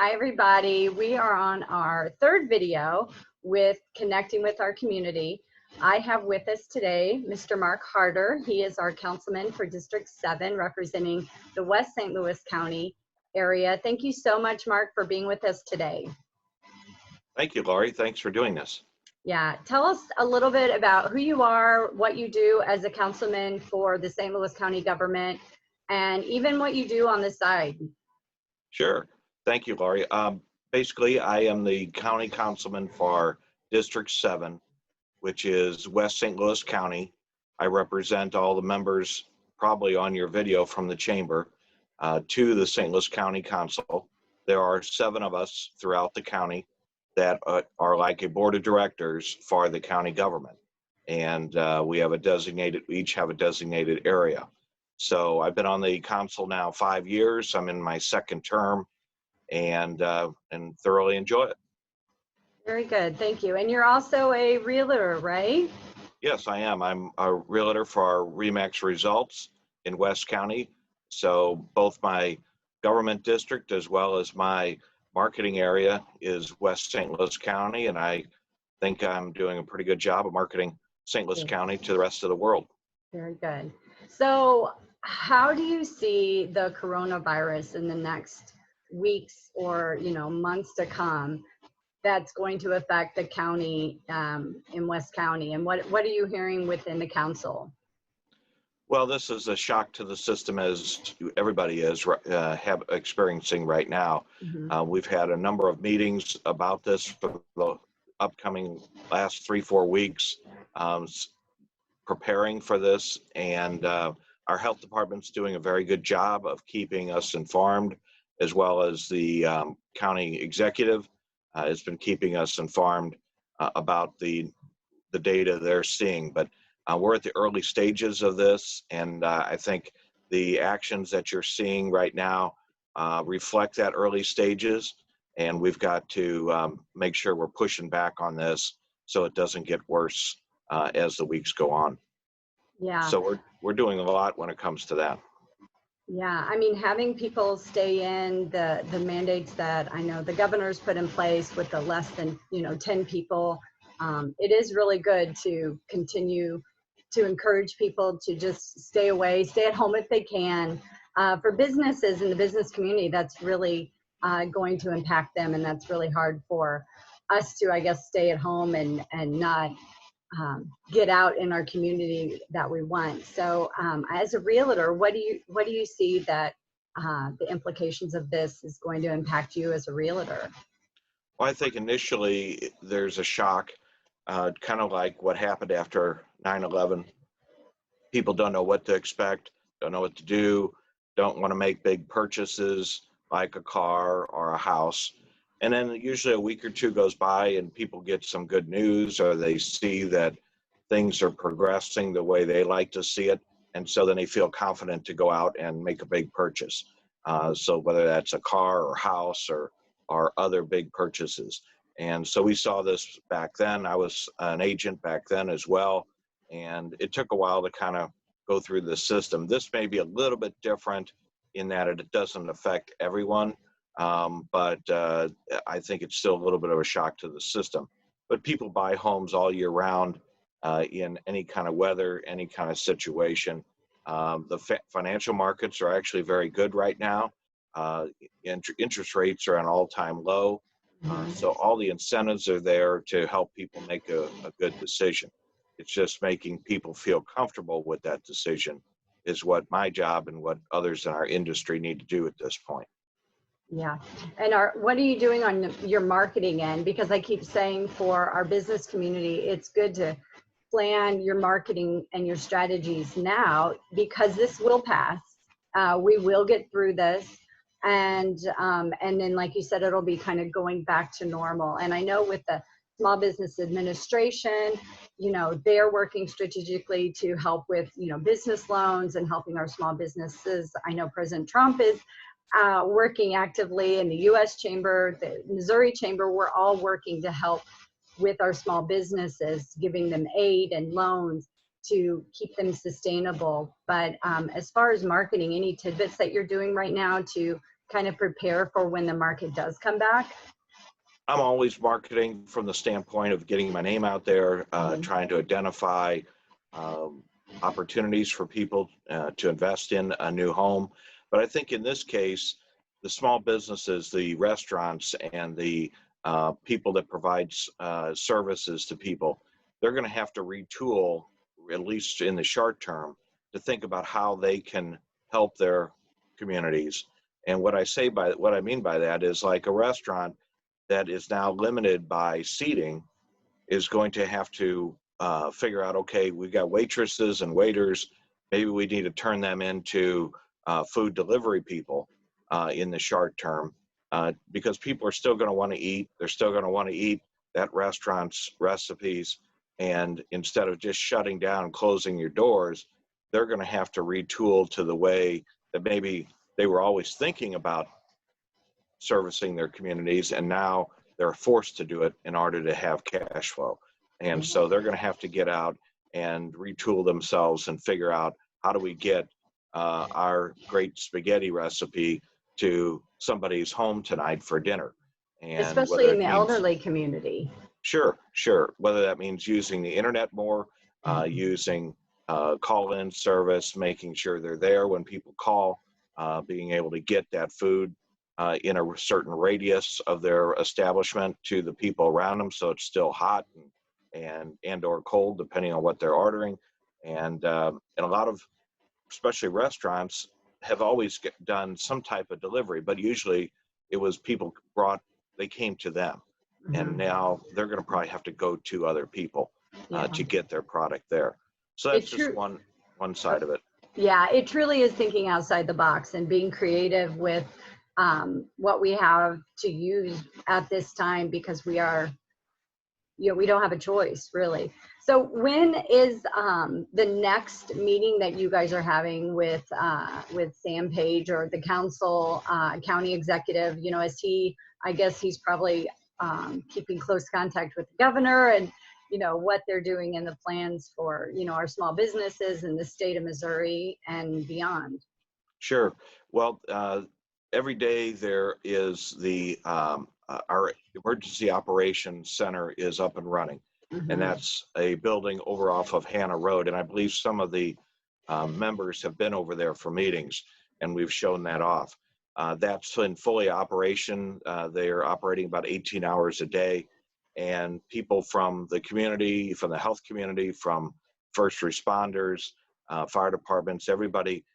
Hi, everybody. We are on our third video with connecting with our community. I have with us today Mr. Mark Harder. He is our councilman for District 7, representing the West St. Louis County area. Thank you so much, Mark, for being with us today. Thank you, Laurie. Thanks for doing this. Yeah, tell us a little bit about who you are, what you do as a councilman for the St. Louis County government, and even what you do on the side. Sure. Thank you, Laurie. Basically, I am the county councilman for District 7, which is West St. Louis County. I represent all the members, probably on your video from the chamber, to the St. Louis County Council. There are 7 of us throughout the county that are like a board of directors for the county government. And we have we each have a designated area. So I've been on the council now 5 years. I'm in my second term and thoroughly enjoy it. Very good, thank you. And you're also a realtor, right? Yes, I am. I'm a realtor for our RE/MAX results in West County. So both my government district as well as my marketing area is West St. Louis County, and I think I'm doing a pretty good job of marketing St. Louis County to the rest of the world. Very good. So how do you see the coronavirus in the next weeks or months to come that's going to affect the county in West County? And what are you hearing within the council? Well, this is a shock to the system, as everybody is experiencing right now. Mm-hmm. We've had a number of meetings about this for the upcoming last 3-4 weeks, preparing for this, and our health department's doing a very good job of keeping us informed, as well as the county executive has been keeping us informed about the data they're seeing. But we're at the early stages of this, and I think the actions that you're seeing right now reflect that early stages, and we've got to make sure we're pushing back on this so it doesn't get worse as the weeks go on. Yeah. So we're doing a lot when it comes to that. Yeah, I mean, having people stay in, the mandates that I know the governor's put in place with the less than 10 people, it is really good to continue to encourage people to just stay away, stay at home if they can. For businesses in the business community, that's really going to impact them, and that's really hard for us to, I guess, stay at home and not get out in our community that we want. So as a realtor, what do you see that the implications of this is going to impact you as a realtor? Well, I think initially there's a shock, kind of like what happened after 9/11. People don't know what to expect, don't know what to do, don't want to make big purchases like a car or a house. And then usually a week or two goes by and people get some good news, or they see that things are progressing the way they like to see it. And so then they feel confident to go out and make a big purchase. So whether that's a car or house or other big purchases. And so we saw this back then. I was an agent back then as well. And it took a while to kind of go through the system. This may be a little bit different in that it doesn't affect everyone. But I think it's still a little bit of a shock to the system. But people buy homes all year round in any kind of weather, any kind of situation. The financial markets are actually very good right now. Interest rates are at an all-time low. So all the incentives are there to help people make a good decision. It's just making people feel comfortable with that decision is what my job and what others in our industry need to do at this point. Yeah. And what are you doing on your marketing end? Because I keep saying for our business community, it's good to plan your marketing and your strategies now, because this will pass. We will get through this. And then, like you said, it'll be kind of going back to normal. And I know with the Small Business Administration, they're working strategically to help with, business loans and helping our small businesses. I know President Trump is working actively in the U.S. Chamber, the Missouri Chamber. We're all working to help with our small businesses, giving them aid and loans to keep them sustainable. But as far as marketing, any tidbits that you're doing right now to kind of prepare for when the market does come back? I'm always marketing from the standpoint of getting my name out there, trying to identify um, opportunities for people to invest in a new home. But I think in this case, the small businesses, the restaurants, and the people that provide services to people, they're going to have to retool, at least in the short term, to think about how they can help their communities. And what I mean by that is, like, a restaurant that is now limited by seating is going to have to figure out, okay, we've got waitresses and waiters, maybe we need to turn them into food delivery people in the short term, because people are still going to want to eat. They're still going to want to eat that restaurant's recipes. And instead of just shutting down and closing your doors, they're going to have to retool to the way that maybe they were always thinking about servicing their communities, and now they're forced to do it in order to have cash flow. And so they're going to have to get out and retool themselves and figure out, how do we get our great spaghetti recipe to somebody's home tonight for dinner? And Especially whether in it the means, elderly community. sure, whether that means using the internet more, using call-in service, making sure they're there when people call, being able to get that food in a certain radius of their establishment to the people around them, so it's still hot and or cold, depending on what they're ordering. And a lot of, especially restaurants, have always done some type of delivery, but usually it was people they came to them. And now they're going to probably have to go to other people to get their product there. So that's just one side of it. Yeah, it truly is thinking outside the box and being creative with what we have to use at this time, because we are, we don't have a choice, really. So when is the next meeting that you guys are having with Sam Page, or the council, county executive? I guess he's probably keeping close contact with the governor, and what they're doing in the plans for our small businesses in the state of Missouri and beyond. Sure. Well, every day there is our emergency operations center is up and running, and that's a building over off of Hannah Road. And I believe some of the members have been over there for meetings, and we've shown that off. That's in fully operation. They are operating about 18 hours a day, and people from the community, from the health community, from first responders, fire departments, everybody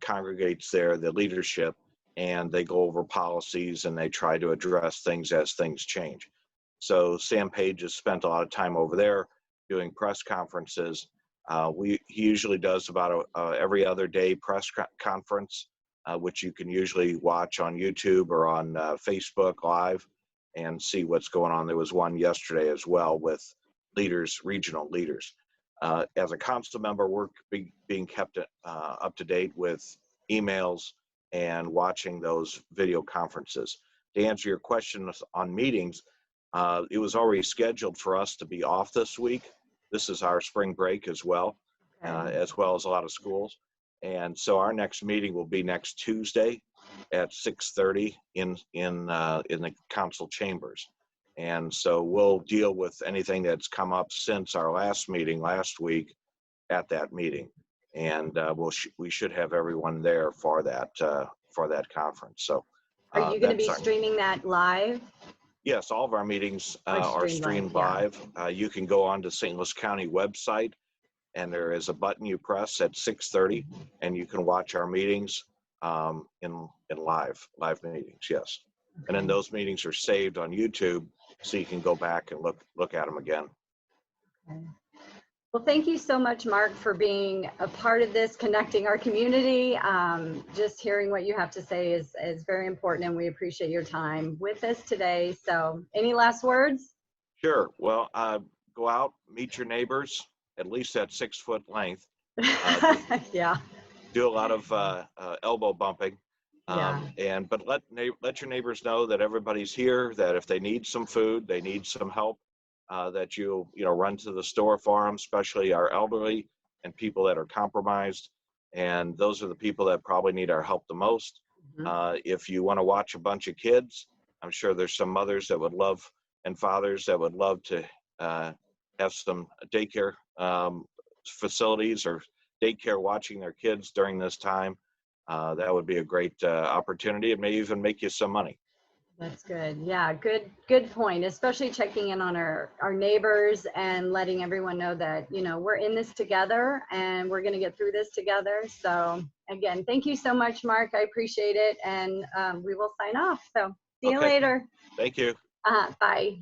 congregates there, the leadership, and they go over policies and they try to address things as things change. So Sam Page has spent a lot of time over there doing press conferences. He usually does about every other day press conference, which you can usually watch on YouTube or on Facebook Live and see what's going on. There was one yesterday as well with leaders, regional leaders. As a council member, we're being kept up to date with emails and watching those video conferences. To answer your question on meetings, it was already scheduled for us to be off this week. This is our spring break as well as a lot of schools. And so our next meeting will be next Tuesday at 6:30 in the council chambers. And so we'll deal with anything that's come up since our last meeting last week at that meeting. And we should have everyone there for that conference. So are you going to be streaming that live? Yes, all of our meetings are streamed live. You can go on to St. Louis County website, and there is a button you press at 6:30, and you can watch our meetings in live meetings. Yes, and then those meetings are saved on YouTube, so you can go back and look at them again. Okay. Well, thank you so much, Mark, for being a part of this, connecting our community. Just hearing what you have to say is very important, and we appreciate your time with us today. So any last words? Sure. Well, go out, meet your neighbors, at least at 6 foot length. Yeah. Do a lot of elbow bumping. But let your neighbors know that everybody's here, that if they need some food, they need some help, that you'll run to the store for them, especially our elderly and people that are compromised. And those are the people that probably need our help the most. If you want to watch a bunch of kids, I'm sure there's some mothers that would love, and fathers that would love to have some daycare facilities or daycare watching their kids during this time. That would be a great opportunity. It may even make you some money. That's good. Yeah, good point. Especially checking in on our neighbors and letting everyone know that, you know, we're in this together and we're going to get through this together. So again, thank you so much, Mark. I appreciate it. And we will sign off. So see you Okay. later. Thank you. Bye.